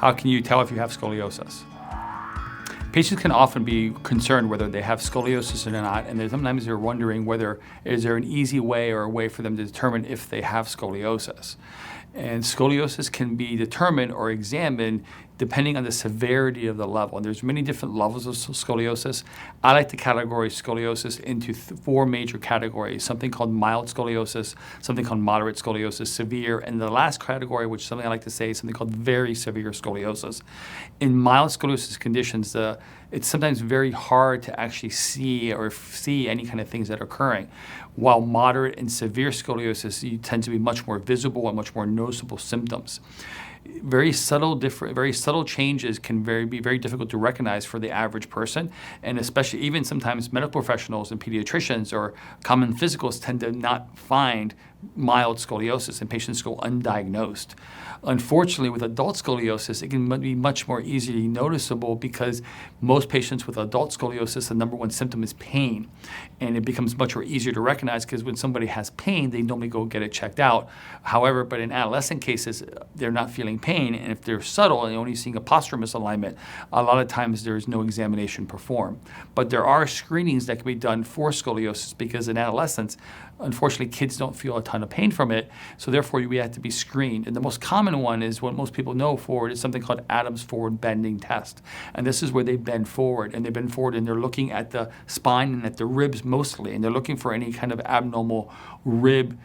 How can you tell if you have scoliosis? Patients can often be concerned whether they have scoliosis or not, and sometimes they're wondering whether is there an easy way or a way for them to determine if they have scoliosis. And scoliosis can be determined or examined depending on the severity of the level. And there's many different levels of scoliosis. I like to categorize scoliosis into four major categories, something called mild scoliosis, something called moderate scoliosis, severe, and the last category, which is something I like to say, is something called very severe scoliosis. In mild scoliosis conditions, it's sometimes very hard to actually see any kind of things that are occurring. While moderate and severe scoliosis, you tend to be much more visible and much more noticeable symptoms. Very subtle changes can be very difficult to recognize for the average person, and especially even sometimes medical professionals and pediatricians or common physicals tend to not find mild scoliosis, and patients go undiagnosed. Unfortunately, with adult scoliosis, it can be much more easily noticeable because most patients with adult scoliosis, the number one symptom is pain. And it becomes much more easier to recognize because when somebody has pain, they normally go get it checked out. However, but in adolescent cases, they're not feeling pain. And if they're subtle and only seeing a postural misalignment, a lot of times there is no examination performed. But there are screenings that can be done for scoliosis because in adolescence, unfortunately, kids don't feel a ton of pain from it, so therefore we have to be screened. And the most common one is what most people know for it is something called Adam's forward bending test. And this is where they bend forward, and they're looking at the spine and at the ribs mostly, and they're looking for any kind of abnormal rib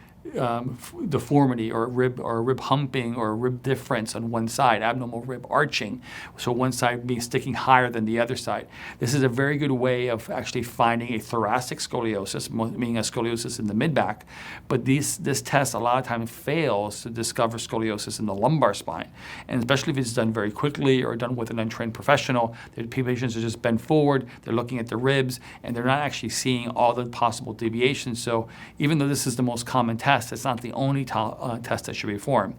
deformity or rib humping or rib difference on one side, abnormal rib arching, so one side being sticking higher than the other side. This is a very good way of actually finding a thoracic scoliosis, meaning a scoliosis in the mid-back, but this test a lot of times fails to discover scoliosis in the lumbar spine, and especially if it's done very quickly or done with an untrained professional. The patients are just bent forward, they're looking at the ribs, and they're not actually seeing all the possible deviations. So even though this is the most common test, it's not the only test that should be performed.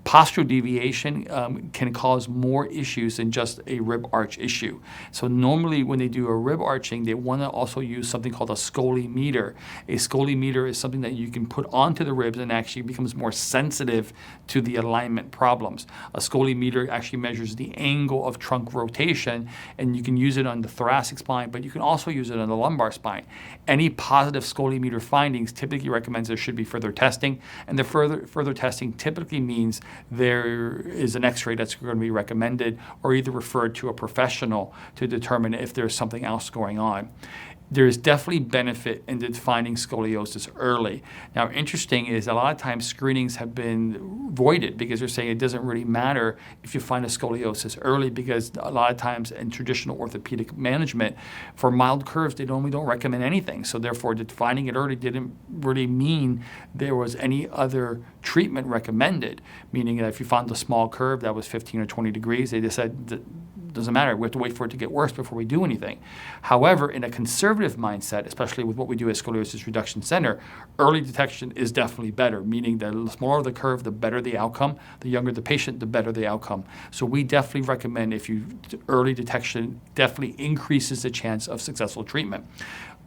Postural deviation can cause more issues than just a rib arch issue. So normally when they do a rib arching, they want to also use something called a ScoliMeter. A ScoliMeter is something that you can put onto the ribs and actually becomes more sensitive to the alignment problems. A ScoliMeter actually measures the angle of trunk rotation, and you can use it on the thoracic spine, but you can also use it on the lumbar spine. Any positive ScoliMeter findings typically recommends there should be further testing, and the further testing typically means there is an x-ray that's going to be recommended or either referred to a professional to determine if there's something else going on. There is definitely benefit in finding scoliosis early. Now, interesting is a lot of times screenings have been voided because they're saying it doesn't really matter if you find a scoliosis early because a lot of times in traditional orthopedic management, for mild curves, they normally don't recommend anything. So therefore, finding it early didn't really mean there was any other treatment recommended, meaning that if you found a small curve that was 15 or 20 degrees, they just said, doesn't matter. We have to wait for it to get worse before we do anything. However, in a conservative mindset, especially with what we do at Scoliosis Reduction Center, early detection is definitely better, meaning that the smaller the curve, the better the outcome. The younger the patient, the better the outcome. So we definitely recommend early detection definitely increases the chance of successful treatment.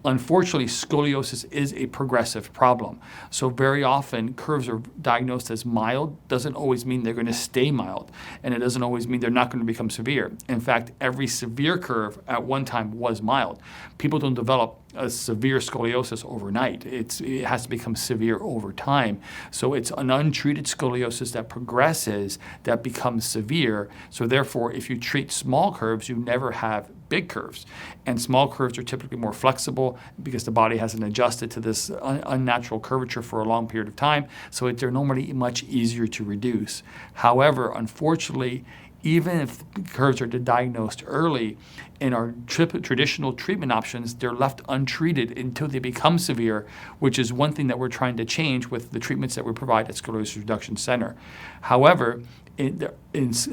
Unfortunately, scoliosis is a progressive problem. So very often, curves are diagnosed as mild. Doesn't always mean they're going to stay mild. And it doesn't always mean they're not going to become severe. In fact, every severe curve at one time was mild. People don't develop a severe scoliosis overnight. It has to become severe over time. So it's an untreated scoliosis that progresses that becomes severe. So therefore, if you treat small curves, you never have big curves. And small curves are typically more flexible because the body hasn't adjusted to this unnatural curvature for a long period of time. So they're normally much easier to reduce. However, unfortunately, even if curves are diagnosed early, in our traditional treatment options, they're left untreated until they become severe, which is one thing that we're trying to change with the treatments that we provide at Scoliosis Reduction Center. However, in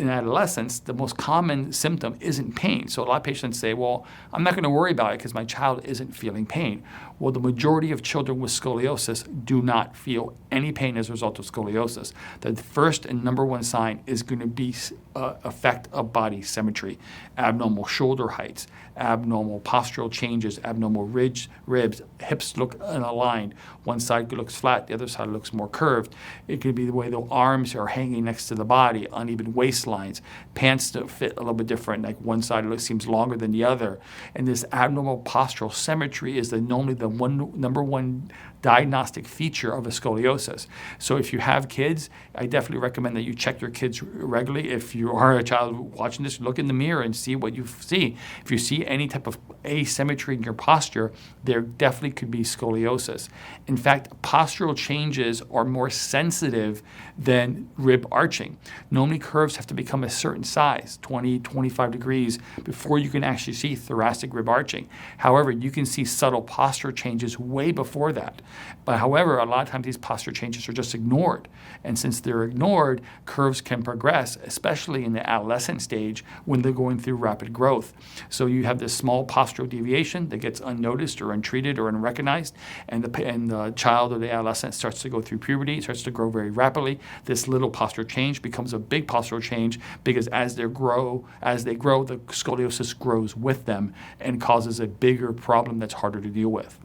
adolescence, the most common symptom isn't pain. So a lot of patients say, well, I'm not going to worry about it because my child isn't feeling pain. Well, the majority of children with scoliosis do not feel any pain as a result of scoliosis. The first and number one sign is going to be effect of body symmetry, abnormal shoulder heights, abnormal postural changes, abnormal ribs, hips look unaligned. One side looks flat, the other side looks more curved. It could be the way the arms are hanging next to the body. body, uneven waistlines, pants that fit a little bit different, like one side seems longer than the other. And this abnormal postural symmetry is normally the number one diagnostic feature of a scoliosis. So if you have kids, I definitely recommend that you check your kids regularly. If you are a child watching this, look in the mirror and see what you see. If you see any type of asymmetry in your posture, there definitely could be scoliosis. In fact, postural changes are more sensitive than rib arching. Normally curves have to become a certain size, 20, 25 degrees, before you can actually see thoracic rib arching. However, you can see subtle posture changes way before that. But however, a lot of times these posture changes are just ignored. And since they're ignored, curves can progress, especially in the adolescent stage when they're going through rapid growth. So you have this small postural deviation that gets unnoticed or untreated or unrecognized, and the child or the adolescent starts to go through puberty, starts to grow very rapidly. This little postural change becomes a big postural change because as they grow, the scoliosis grows with them and causes a bigger problem that's harder to deal with.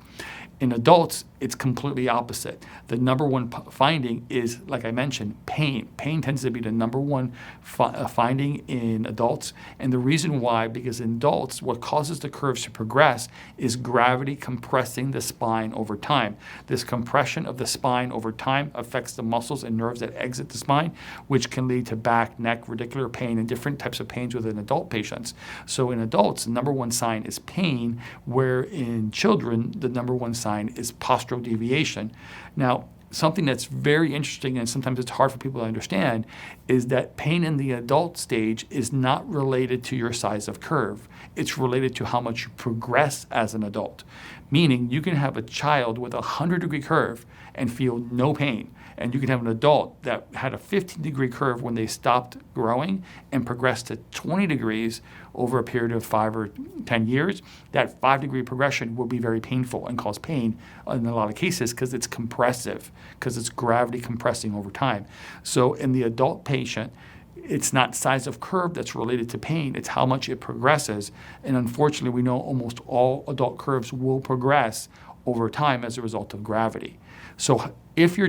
In adults, it's completely opposite. The number one finding is, like I mentioned, pain. Pain tends to be the number one finding in adults. And the reason why, because in adults, what causes the curves to progress is gravity compressing the spine over time. This compression of the spine over time affects the muscles and nerves that exit the spine, which can lead to back, neck, radicular pain, and different types of pains within adult patients. So in adults, the number one sign is pain, where in children, the number one sign is postural deviation. Now, something that's very interesting, and sometimes it's hard for people to understand, is that pain in the adult stage is not related to your size of curve. It's related to how much you progress as an adult. Meaning, you can have a child with a 100-degree curve and feel no pain. And you can have an adult that had a 15-degree curve when they stopped growing and progressed to 20 degrees over a period of 5 or 10 years. That 5-degree progression will be very painful and cause pain in a lot of cases because it's compressive, because it's gravity compressing over time. So in the adult patient, it's not size of curve that's related to pain, it's how much it progresses. And unfortunately, we know almost all adult curves will progress over time as a result of gravity. So if you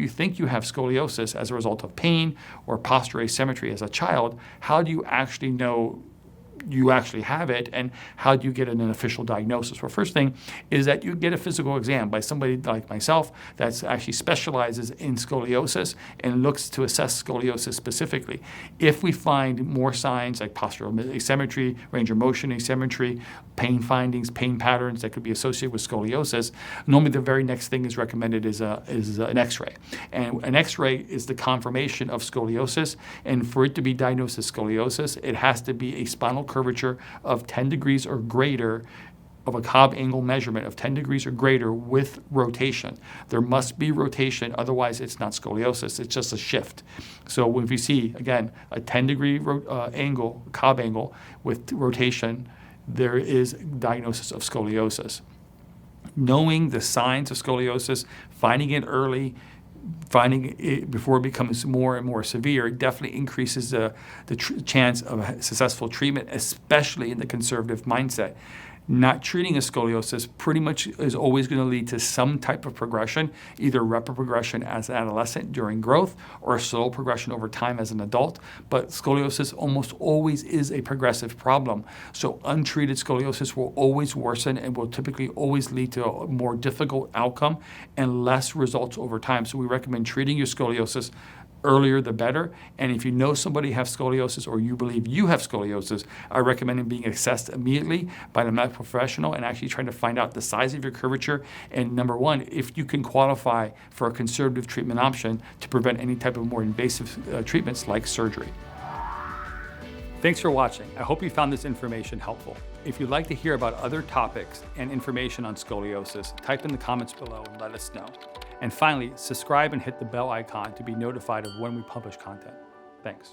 think you have scoliosis as a result of pain or postural asymmetry as a child, how do you actually know you actually have it, and how do you get an official diagnosis? Well, first thing is that you get a physical exam by somebody like myself that actually specializes in scoliosis and looks to assess scoliosis specifically. If we find more signs like postural asymmetry, range of motion asymmetry, pain findings, pain patterns that could be associated with scoliosis, normally the very next thing is recommended is an X-ray. And an X-ray is the confirmation of scoliosis, and for it to be diagnosed as scoliosis, it has to be a spinal curvature of 10 degrees or greater, of a Cobb angle measurement of 10 degrees or greater with rotation. There must be rotation, otherwise it's not scoliosis, it's just a shift. So if you see, again, a 10-degree angle, Cobb angle with rotation, there is diagnosis of scoliosis. Knowing the signs of scoliosis, finding it early, finding it before it becomes more and more severe definitely increases the chance of successful treatment, especially in the conservative mindset. Not treating a scoliosis pretty much is always going to lead to some type of progression, either rapid progression as an adolescent during growth or a slow progression over time as an adult. But scoliosis almost always is a progressive problem. So untreated scoliosis will always worsen and will typically always lead to a more difficult outcome and less results over time. So we recommend treating your scoliosis earlier the better. And if you know somebody has scoliosis or you believe you have scoliosis, I recommend it being assessed immediately by the medical professional and actually trying to find out the size of your curvature. And number one, if you can qualify for a conservative treatment option to prevent any type of more invasive treatments like surgery. Thanks for watching. I hope you found this information helpful. If you'd like to hear about other topics and information on scoliosis, type in the comments below and let us know. And finally, subscribe and hit the bell icon to be notified of when we publish content. Thanks.